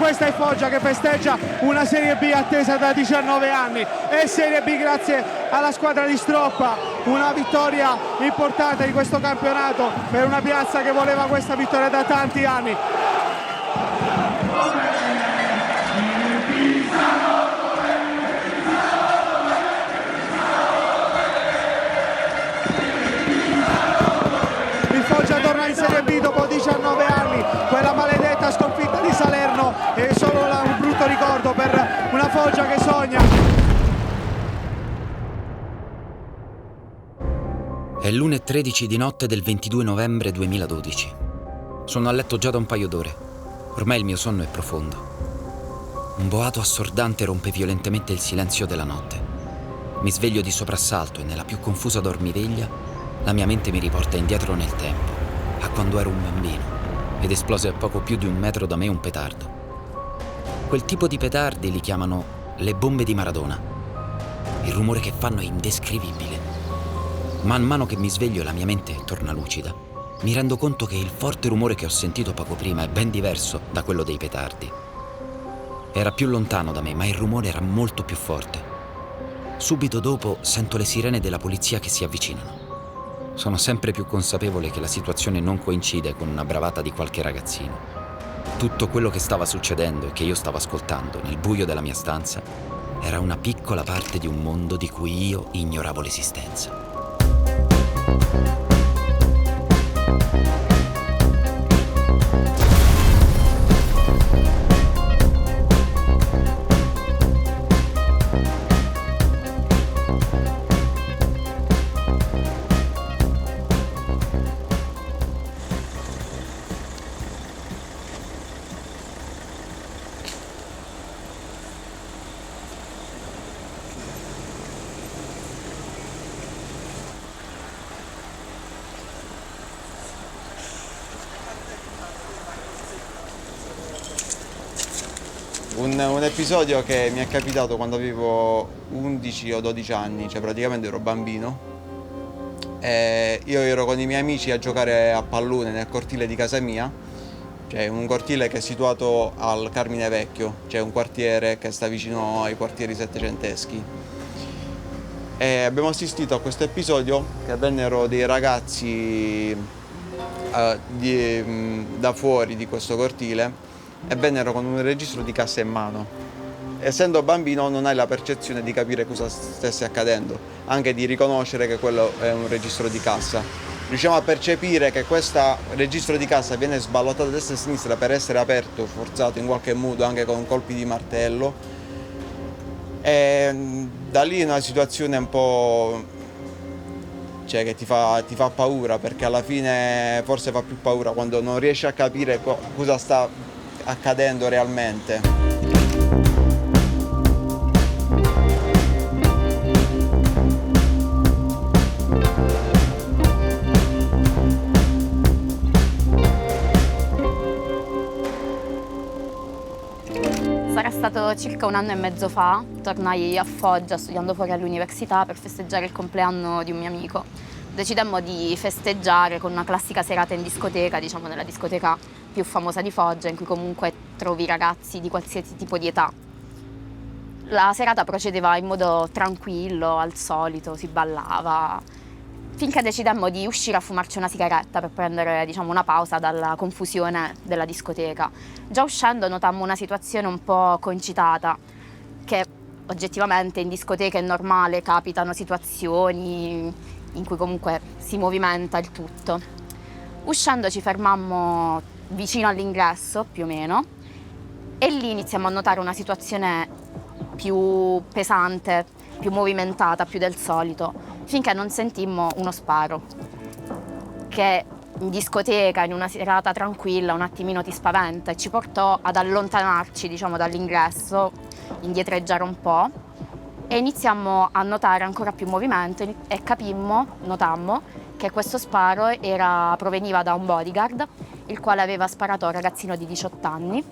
questa è Foggia che festeggia una Serie B attesa da 19 anni e Serie B grazie alla squadra di Stroppa, una vittoria importante di questo campionato per una piazza che voleva questa vittoria da tanti anni. Il Foggia torna in Serie B dopo 19 anni, quella maledetta sconfitta di Salerno è solo un brutto ricordo per una Foggia che sogna. È l'1:13 di notte del 22 novembre 2012. Sono a letto già da un paio d'ore. Ormai il mio sonno è profondo. Un boato assordante rompe violentemente il silenzio della notte. Mi sveglio di soprassalto e nella più confusa dormiveglia la mia mente mi riporta indietro nel tempo, a quando ero un bambino, ed esplose a poco più di 1 metro da me un petardo. Quel tipo di petardi li chiamano le bombe di Maradona. Il rumore che fanno è indescrivibile. Man mano che mi sveglio e la mia mente torna lucida, mi rendo conto che il forte rumore che ho sentito poco prima è ben diverso da quello dei petardi. Era più lontano da me, ma il rumore era molto più forte. Subito dopo sento le sirene della polizia che si avvicinano. Sono sempre più consapevole che la situazione non coincide con una bravata di qualche ragazzino. Tutto quello che stava succedendo e che io stavo ascoltando nel buio della mia stanza era una piccola parte di un mondo di cui io ignoravo l'esistenza. Un episodio che mi è capitato quando avevo 11 o 12 anni, cioè praticamente ero bambino. E io ero con i miei amici a giocare a pallone nel cortile di casa mia, cioè un cortile che è situato al Carmine Vecchio, cioè un quartiere che sta vicino ai quartieri settecenteschi. E abbiamo assistito a questo episodio che vennero dei ragazzi da fuori di questo cortile e vennero con un registro di cassa in mano. Essendo bambino non hai la percezione di capire cosa stesse accadendo, anche di riconoscere che quello è un registro di cassa. Riusciamo a percepire che questo registro di cassa viene sballottato a destra e a sinistra per essere aperto, forzato in qualche modo anche con colpi di martello. E da lì è una situazione un po', cioè, che ti fa paura, perché alla fine forse fa più paura quando non riesci a capire cosa sta accadendo realmente. Sarà stato circa 1 anno e mezzo fa, tornai a Foggia studiando fuori all'università per festeggiare il compleanno di un mio amico. Decidemmo di festeggiare con una classica serata in discoteca, diciamo nella discoteca più famosa di Foggia, in cui comunque trovi ragazzi di qualsiasi tipo di età. La serata procedeva in modo tranquillo, al solito, si ballava, finché decidemmo di uscire a fumarci una sigaretta per prendere, diciamo, una pausa dalla confusione della discoteca. Già uscendo notammo una situazione un po' concitata, che oggettivamente in discoteca è normale, capitano situazioni in cui comunque si movimenta il tutto. Uscendo ci fermammo vicino all'ingresso, più o meno, e lì iniziamo a notare una situazione più pesante, più movimentata, più del solito, finché non sentimmo uno sparo, che in discoteca, in una serata tranquilla, un attimino ti spaventa e ci portò ad allontanarci, diciamo, dall'ingresso, indietreggiare un po', e iniziammo a notare ancora più movimento e notammo che questo sparo proveniva da un bodyguard, il quale aveva sparato a un ragazzino di 18 anni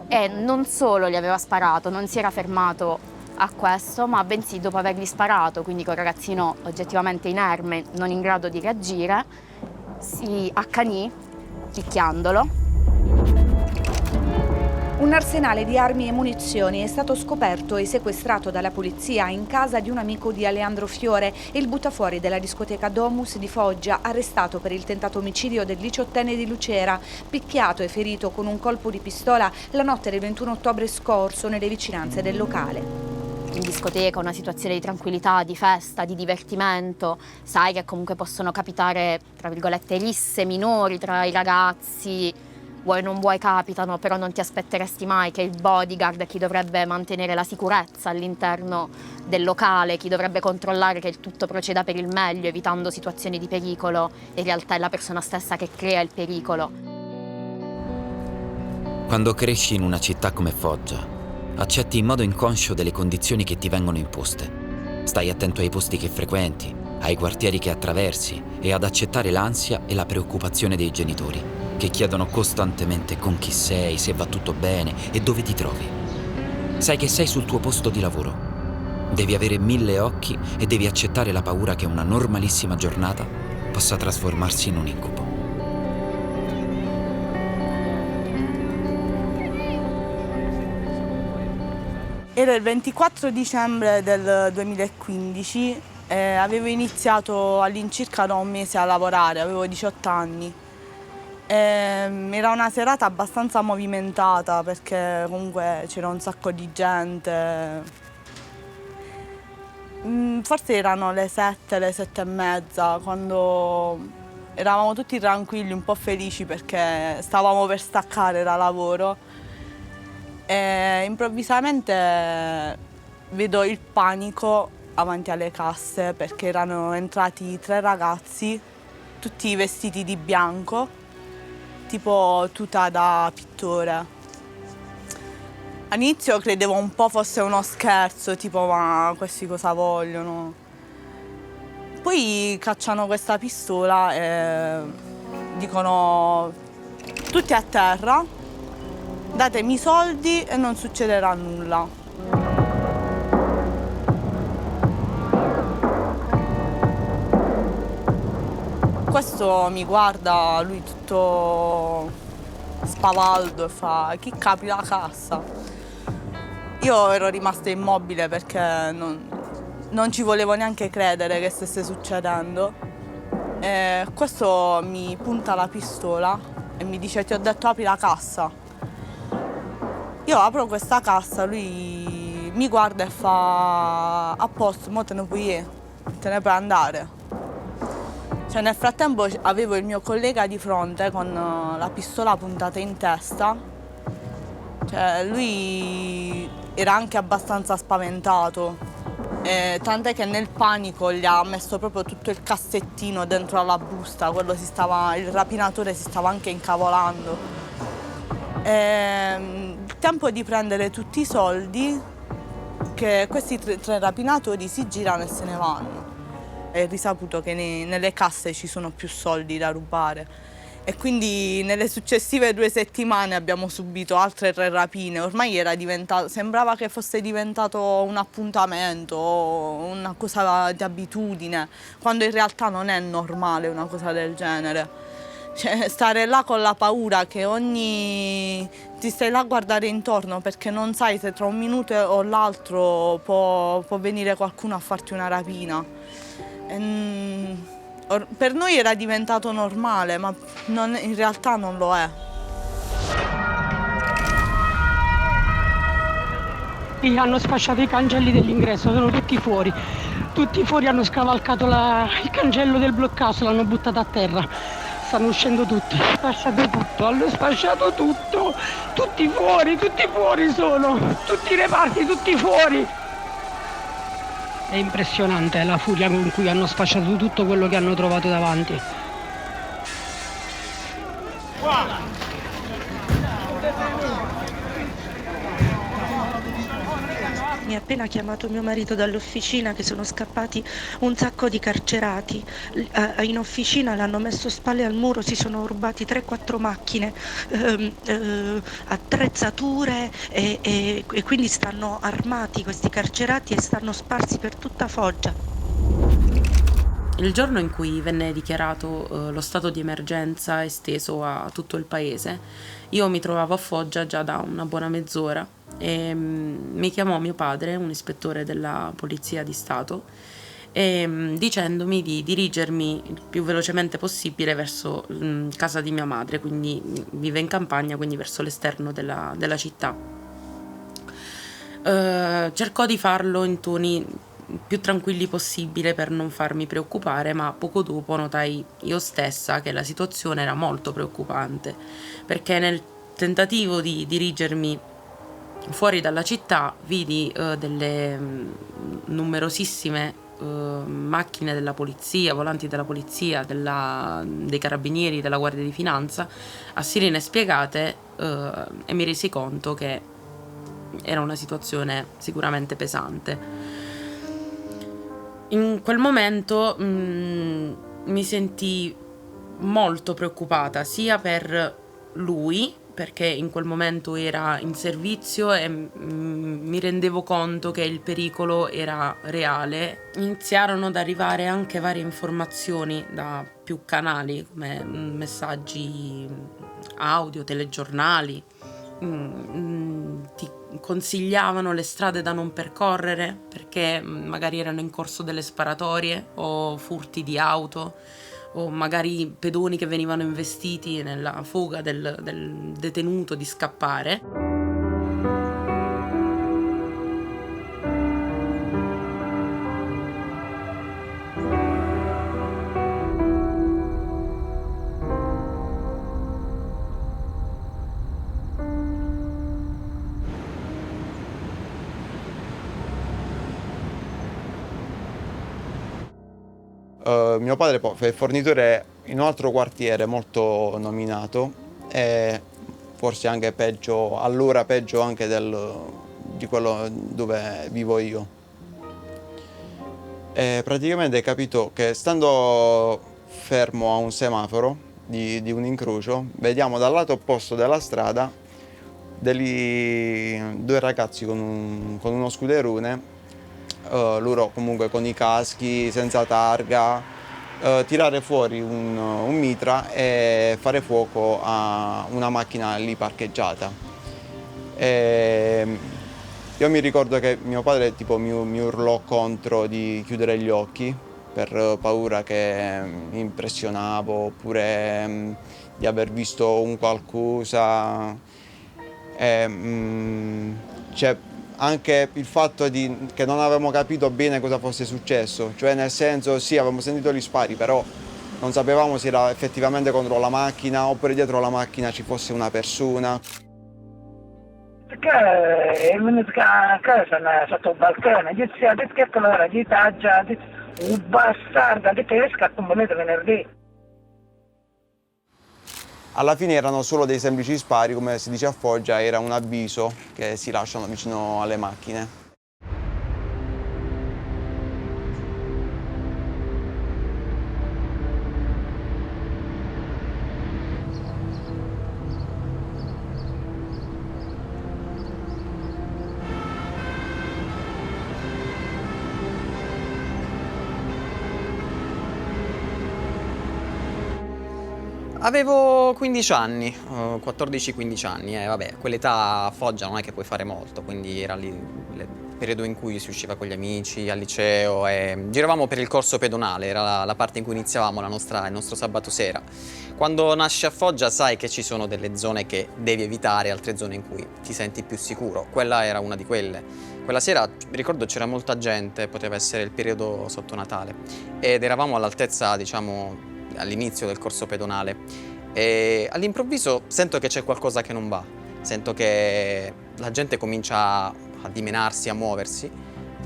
e non solo gli aveva sparato, non si era fermato a questo, ma bensì dopo avergli sparato, quindi con il ragazzino oggettivamente inerme, non in grado di reagire, si accanì picchiandolo. Un arsenale di armi e munizioni è stato scoperto e sequestrato dalla polizia in casa di un amico di Aleandro Fiore, il buttafuori della discoteca Domus di Foggia, arrestato per il tentato omicidio del 18enne di Lucera, picchiato e ferito con un colpo di pistola la notte del 21 ottobre scorso nelle vicinanze del locale. In discoteca una situazione di tranquillità, di festa, di divertimento, sai che comunque possono capitare, tra virgolette, risse minori tra i ragazzi, vuoi o non vuoi capitano, però non ti aspetteresti mai che il bodyguard, chi dovrebbe mantenere la sicurezza all'interno del locale, chi dovrebbe controllare che il tutto proceda per il meglio, evitando situazioni di pericolo, in realtà è la persona stessa che crea il pericolo. Quando cresci in una città come Foggia, accetti in modo inconscio delle condizioni che ti vengono imposte. Stai attento ai posti che frequenti, ai quartieri che attraversi e ad accettare l'ansia e la preoccupazione dei genitori, che chiedono costantemente con chi sei, se va tutto bene e dove ti trovi. Sai che sei sul tuo posto di lavoro. Devi avere 1000 occhi e devi accettare la paura che una normalissima giornata possa trasformarsi in un incubo. Era il 24 dicembre del 2015, avevo iniziato all'incirca da un mese a lavorare, avevo 18 anni. Era una serata abbastanza movimentata perché comunque c'era un sacco di gente. Forse erano le 7, le 7:30, quando eravamo tutti tranquilli, un po' felici perché stavamo per staccare da lavoro. E improvvisamente vedo il panico avanti alle casse perché erano entrati 3 ragazzi, tutti vestiti di bianco, tipo tuta da pittore. All'inizio credevo un po' fosse uno scherzo, tipo ma questi cosa vogliono? Poi cacciano questa pistola e dicono tutti a terra, datemi i soldi e non succederà nulla. Questo mi guarda, lui tutto spavaldo e fa: chi apri la cassa? Io ero rimasta immobile perché non ci volevo neanche credere che stesse succedendo. E questo mi punta la pistola e mi dice: ti ho detto apri la cassa. Io apro questa cassa, lui mi guarda e fa: a posto, mo te ne puoi andare. Cioè, nel frattempo avevo il mio collega di fronte con la pistola puntata in testa. Cioè, lui era anche abbastanza spaventato, tant'è che nel panico gli ha messo proprio tutto il cassettino dentro alla busta, il rapinatore si stava anche incavolando. Il tempo di prendere tutti i soldi, che questi tre rapinatori si girano e se ne vanno. È risaputo che nelle casse ci sono più soldi da rubare e quindi nelle successive 2 settimane abbiamo subito altre 3 rapine. Ormai sembrava che fosse diventato un appuntamento, una cosa di abitudine, quando in realtà non è normale una cosa del genere. Cioè, stare là con la paura che ti stai là a guardare intorno perché non sai se tra un minuto o l'altro può venire qualcuno a farti una rapina. Per noi era diventato normale, ma in realtà non lo è. Hanno sfasciato i cancelli dell'ingresso, sono tutti fuori. Tutti fuori, hanno scavalcato il cancello del bloccato, l'hanno buttato a terra. Stanno uscendo tutti. Hanno sfasciato tutto. Tutti fuori sono. Tutti i reparti, tutti fuori. È impressionante la furia con cui hanno sfasciato tutto quello che hanno trovato davanti. Mi ha appena chiamato mio marito dall'officina che sono scappati un sacco di carcerati. In officina l'hanno messo spalle al muro, si sono rubati 3-4 macchine, attrezzature e quindi stanno armati questi carcerati e stanno sparsi per tutta Foggia. Il giorno in cui venne dichiarato lo stato di emergenza esteso a tutto il paese, io mi trovavo a Foggia già da una buona mezz'ora e mi chiamò mio padre, un ispettore della Polizia di Stato, dicendomi di dirigermi il più velocemente possibile verso casa di mia madre, quindi vive in campagna, quindi verso l'esterno della città. Cercò di farlo in toni più tranquilli possibile per non farmi preoccupare, ma poco dopo notai io stessa che la situazione era molto preoccupante, perché nel tentativo di dirigermi fuori dalla città vidi delle numerosissime macchine della polizia, volanti della polizia, dei carabinieri, della Guardia di Finanza a sirene spiegate, e mi resi conto che era una situazione sicuramente pesante. In quel momento mi sentii molto preoccupata sia per lui, perché in quel momento era in servizio e mi rendevo conto che il pericolo era reale. Iniziarono ad arrivare anche varie informazioni da più canali, come messaggi audio, telegiornali. Ti consigliavano le strade da non percorrere perché magari erano in corso delle sparatorie o furti di auto, o magari pedoni che venivano investiti nella fuga del detenuto di scappare. Mio padre poi è fornitore in un altro quartiere molto nominato e forse anche peggio, allora peggio anche di quello dove vivo io. E praticamente hai capito che stando fermo a un semaforo di un incrocio, vediamo dal lato opposto della strada due ragazzi con uno scuderone, loro comunque con i caschi, senza targa, tirare fuori un mitra e fare fuoco a una macchina lì parcheggiata. Io mi ricordo che mio padre tipo mi urlò contro di chiudere gli occhi per paura che mi impressionavo oppure di aver visto un qualcosa. Cioè, anche il fatto che non avevamo capito bene cosa fosse successo, cioè nel senso sì, avevamo sentito gli spari, però non sapevamo se era effettivamente contro la macchina oppure dietro la macchina ci fosse una persona. Perché è venuto a casa sotto il balcone, dice, ha detto che allora, un bastardo, ha detto che scappa un momento venerdì. Alla fine erano solo dei semplici spari, come si dice a Foggia, era un avviso che si lasciano vicino alle macchine. Avevo 15 anni, 14-15 anni, vabbè, quell'età a Foggia non è che puoi fare molto, quindi era lì il periodo in cui si usciva con gli amici al liceo e giravamo per il corso pedonale, era la parte in cui iniziavamo il nostro sabato sera. Quando nasci a Foggia sai che ci sono delle zone che devi evitare, altre zone in cui ti senti più sicuro, quella era una di quelle. Quella sera, ricordo, c'era molta gente, poteva essere il periodo sotto Natale, ed eravamo all'altezza, diciamo, all'inizio del corso pedonale e all'improvviso sento che c'è qualcosa che non va, sento che la gente comincia a dimenarsi, a muoversi,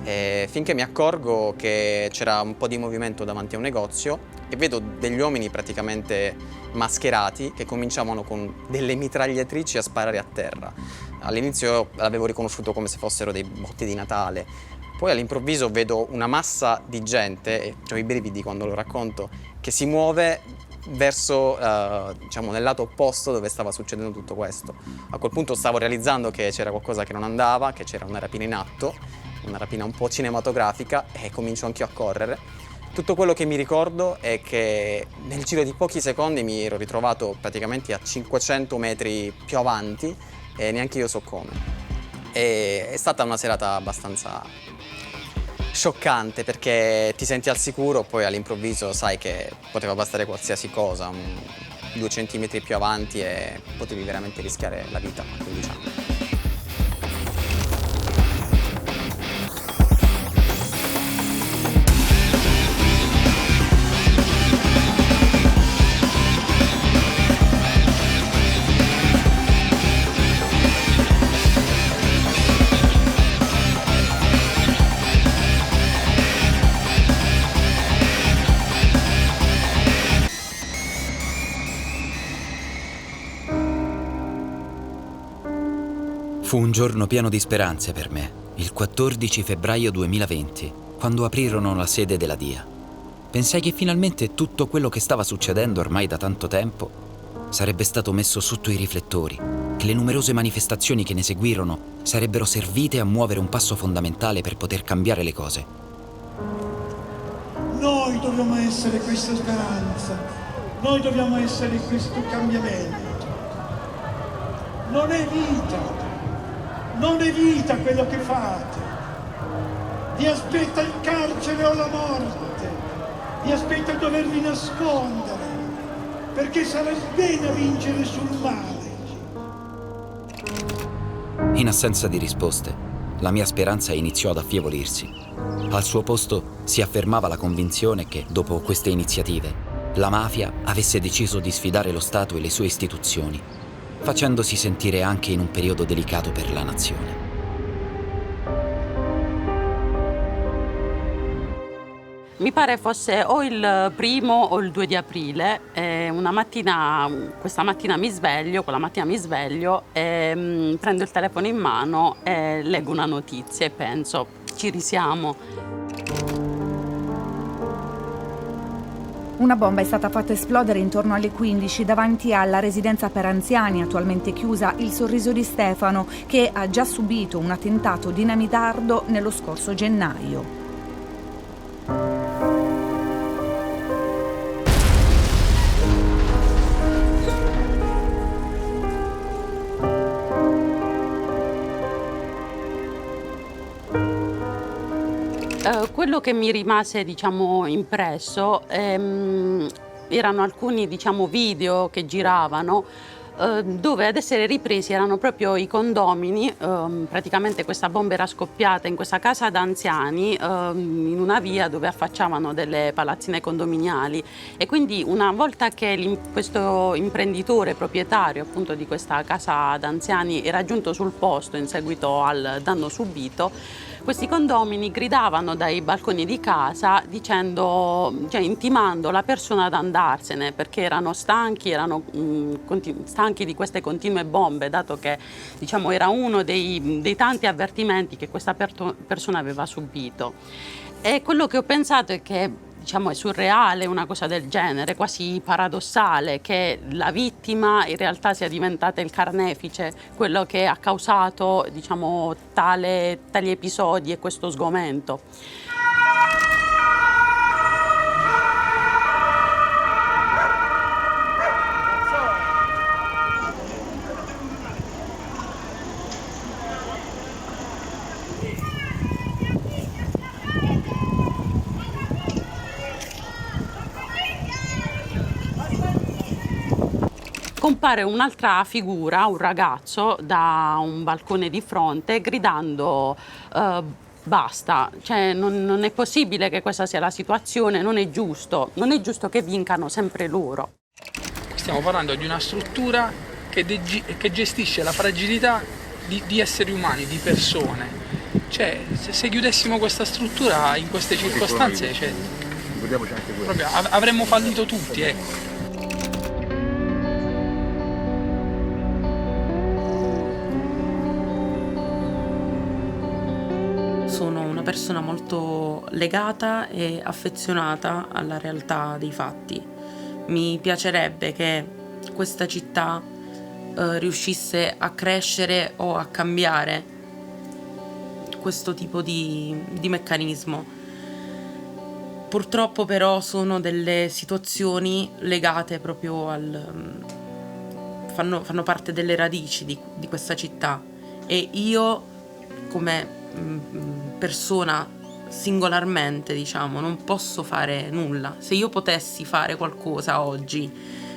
e finché mi accorgo che c'era un po' di movimento davanti a un negozio e vedo degli uomini praticamente mascherati che cominciavano con delle mitragliatrici a sparare a terra. All'inizio l'avevo riconosciuto come se fossero dei botti di Natale. Poi all'improvviso vedo una massa di gente, e ho i brividi quando lo racconto, che si muove verso, diciamo, nel lato opposto dove stava succedendo tutto questo. A quel punto stavo realizzando che c'era qualcosa che non andava, che c'era una rapina in atto, una rapina un po' cinematografica, e comincio anch'io a correre. Tutto quello che mi ricordo è che nel giro di pochi secondi mi ero ritrovato praticamente a 500 metri più avanti e neanche io so come. È stata una serata abbastanza scioccante perché ti senti al sicuro, poi all'improvviso sai che poteva bastare qualsiasi cosa, 2 centimetri più avanti e potevi veramente rischiare la vita a 15 anni. Fu un giorno pieno di speranze per me, il 14 febbraio 2020, quando aprirono la sede della DIA. Pensai che finalmente tutto quello che stava succedendo ormai da tanto tempo sarebbe stato messo sotto i riflettori, che le numerose manifestazioni che ne seguirono sarebbero servite a muovere un passo fondamentale per poter cambiare le cose. Noi dobbiamo essere questa speranza, noi dobbiamo essere questo cambiamento. Non è vita. Non è vita quello che fate. Vi aspetta il carcere o la morte. Vi aspetta dovervi nascondere, perché sarà il bene a vincere sul male. In assenza di risposte, la mia speranza iniziò ad affievolirsi. Al suo posto si affermava la convinzione che, dopo queste iniziative, la mafia avesse deciso di sfidare lo Stato e le sue istituzioni, facendosi sentire anche in un periodo delicato per la nazione. Mi pare fosse o il 1° o il 2 di aprile. Questa mattina mi sveglio, e prendo il telefono in mano e leggo una notizia e penso, ci risiamo. Una bomba è stata fatta esplodere intorno alle 15 davanti alla residenza per anziani, attualmente chiusa, Il Sorriso di Stefano, che ha già subito un attentato dinamitardo nello scorso gennaio. Quello che mi rimase, impresso erano alcuni, video che giravano dove ad essere ripresi erano proprio i condomini. Praticamente questa bomba era scoppiata in questa casa d'anziani in una via dove affacciavano delle palazzine condominiali, e quindi una volta che questo imprenditore proprietario appunto di questa casa d'anziani era giunto sul posto in seguito al danno subito, questi condomini gridavano dai balconi di casa intimando la persona ad andarsene, perché erano stanchi di queste continue bombe, dato che era uno dei tanti avvertimenti che questa persona aveva subito. E quello che ho pensato è che è surreale una cosa del genere, quasi paradossale, che la vittima in realtà sia diventata il carnefice, quello che ha causato tali episodi e questo sgomento. Compare un'altra figura, un ragazzo, da un balcone di fronte gridando basta, non è possibile che questa sia la situazione, non è giusto che vincano sempre loro. Stiamo parlando di una struttura che gestisce la fragilità di esseri umani, di persone. Se chiudessimo questa struttura in queste circostanze, proprio avremmo fallito tutti, ecco. Sono una persona molto legata e affezionata alla realtà dei fatti. Mi piacerebbe che questa città riuscisse a crescere o a cambiare questo tipo di meccanismo. Purtroppo però sono delle situazioni legate proprio fanno parte delle radici di questa città, e io come persona singolarmente, diciamo, non posso fare nulla. Se io potessi fare qualcosa oggi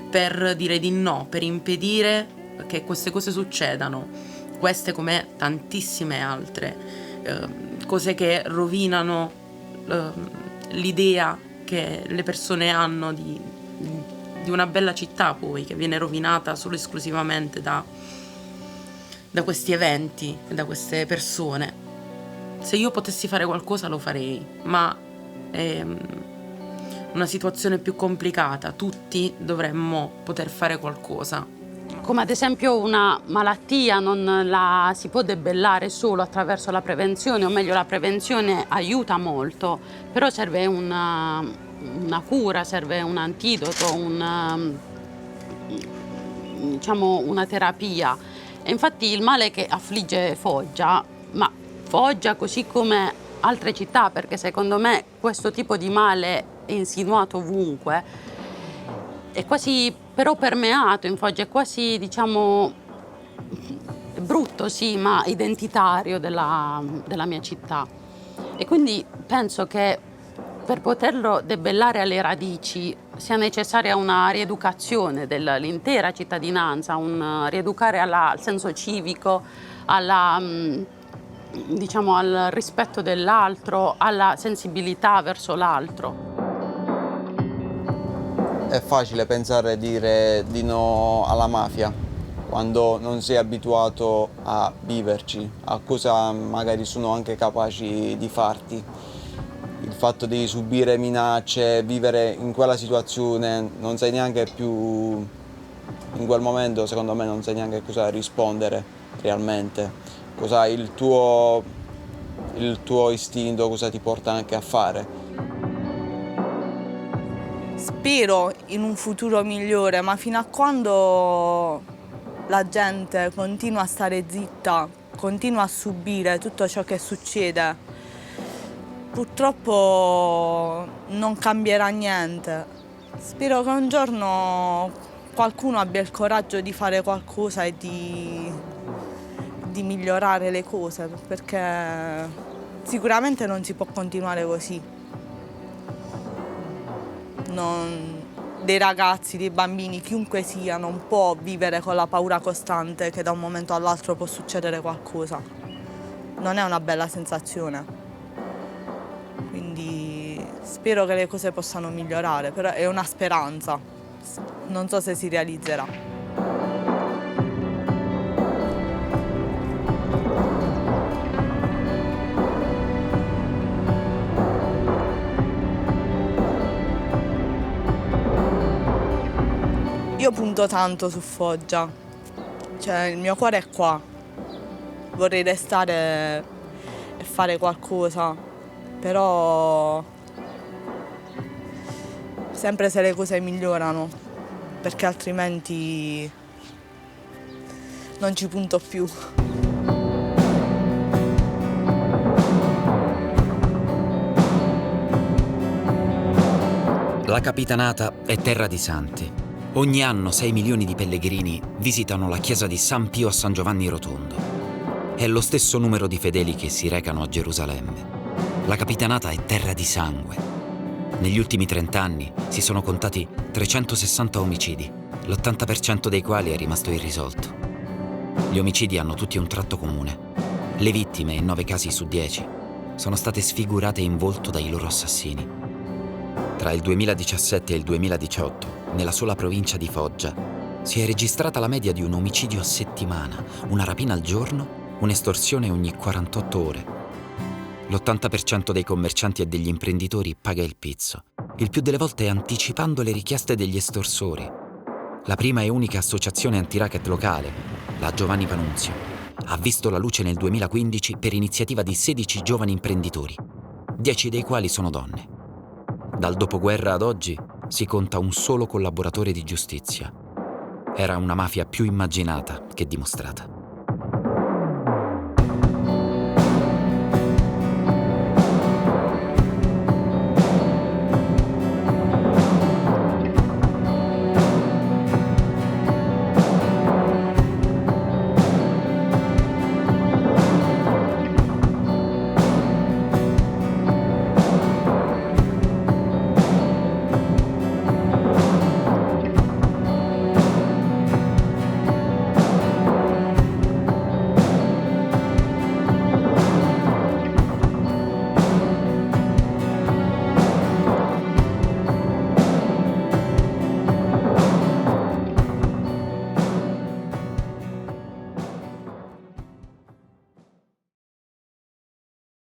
per dire di no, per impedire che queste cose succedano, queste come tantissime altre cose che rovinano l'idea che le persone hanno di una bella città, poi che viene rovinata solo esclusivamente da questi eventi, da queste persone. Se io potessi fare qualcosa lo farei, ma è una situazione più complicata. Tutti dovremmo poter fare qualcosa. Come ad esempio una malattia non la si può debellare solo attraverso la prevenzione, o meglio la prevenzione aiuta molto, però serve una cura, serve un antidoto, diciamo una terapia. E infatti il male che affligge Foggia, ma Foggia così come altre città, perché secondo me questo tipo di male è insinuato ovunque, è quasi però permeato in Foggia, è quasi, diciamo, brutto sì, ma identitario della mia città. E quindi penso che per poterlo debellare alle radici sia necessaria una rieducazione dell'intera cittadinanza, un rieducare al senso civico, diciamo, al rispetto dell'altro, alla sensibilità verso l'altro. È facile pensare e dire di no alla mafia quando non sei abituato a viverci, a cosa magari sono anche capaci di farti. Il fatto di subire minacce, vivere in quella situazione, non sai neanche più, in quel momento secondo me non sai neanche cosa rispondere realmente, cosa il tuo istinto, cosa ti porta anche a fare. Spero in un futuro migliore, ma fino a quando la gente continua a stare zitta, continua a subire tutto ciò che succede, purtroppo non cambierà niente. Spero che un giorno qualcuno abbia il coraggio di fare qualcosa e di migliorare le cose, perché sicuramente non si può continuare così. Dei ragazzi, dei bambini, chiunque sia, non può vivere con la paura costante che da un momento all'altro può succedere qualcosa. Non è una bella sensazione. Quindi spero che le cose possano migliorare, però è una speranza. Non so se si realizzerà. Io punto tanto su Foggia, cioè il mio cuore è qua, vorrei restare e fare qualcosa, però sempre se le cose migliorano, perché altrimenti non ci punto più. La Capitanata è terra di santi. Ogni anno 6 milioni di pellegrini visitano la chiesa di San Pio a San Giovanni Rotondo. È lo stesso numero di fedeli che si recano a Gerusalemme. La Capitanata è terra di sangue. Negli ultimi 30 anni si sono contati 360 omicidi, l'80% dei quali è rimasto irrisolto. Gli omicidi hanno tutti un tratto comune. Le vittime, in 9 casi su 10, sono state sfigurate in volto dai loro assassini. Tra il 2017 e il 2018, nella sola provincia di Foggia, si è registrata la media di un omicidio a settimana, una rapina al giorno, un'estorsione ogni 48 ore. L'80% dei commercianti e degli imprenditori paga il pizzo, il più delle volte anticipando le richieste degli estorsori. La prima e unica associazione anti-racket locale, la Giovanni Panunzio, ha visto la luce nel 2015 per iniziativa di 16 giovani imprenditori, 10 dei quali sono donne. Dal dopoguerra ad oggi si conta un solo collaboratore di giustizia. Era una mafia più immaginata che dimostrata.